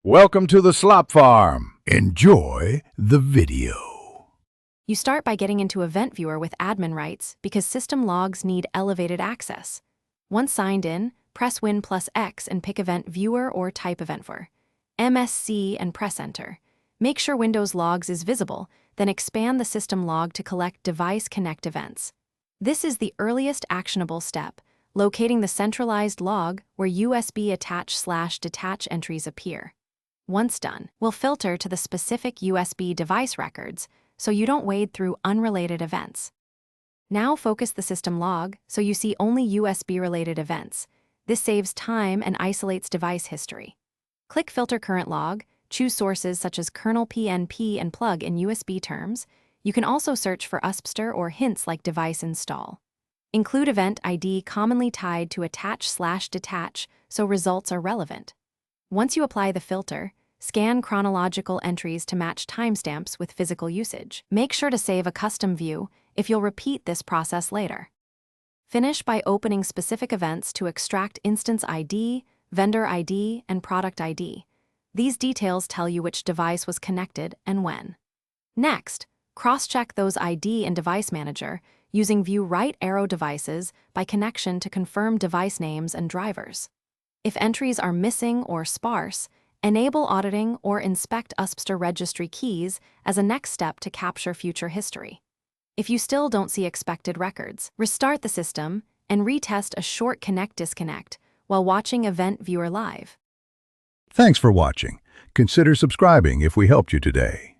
Welcome to the Slop Farm. Enjoy the video. You start by getting into Event Viewer with admin rights because system logs need elevated access. Once signed in, press Win+X and pick Event Viewer or type Event for MSC and press Enter. Make sure Windows Logs is visible, then expand the system log to collect Device Connect events. This is the earliest actionable step, locating the centralized log where USB attach/detach entries appear. Once done, we'll filter to the specific USB device records so you don't wade through unrelated events. Now focus the system log so you see only USB-related events. This saves time and isolates device history. Click Filter Current Log, choose sources such as kernel PNP and plug in USB terms. You can also search for USPster or hints like device install. Include event ID commonly tied to attach/detach so results are relevant. Once you apply the filter, scan chronological entries to match timestamps with physical usage. Make sure to save a custom view if you'll repeat this process later. Finish by opening specific events to extract instance ID, vendor ID, and product ID. These details tell you which device was connected and when. Next, cross-check those ID in Device Manager using View Right Arrow Devices by connection to confirm device names and drivers. If entries are missing or sparse, enable auditing or inspect USPster registry keys as a next step to capture future history. If you still don't see expected records, restart the system and retest a short connect-disconnect while watching Event Viewer live. Thanks for watching. Consider subscribing if we helped you today.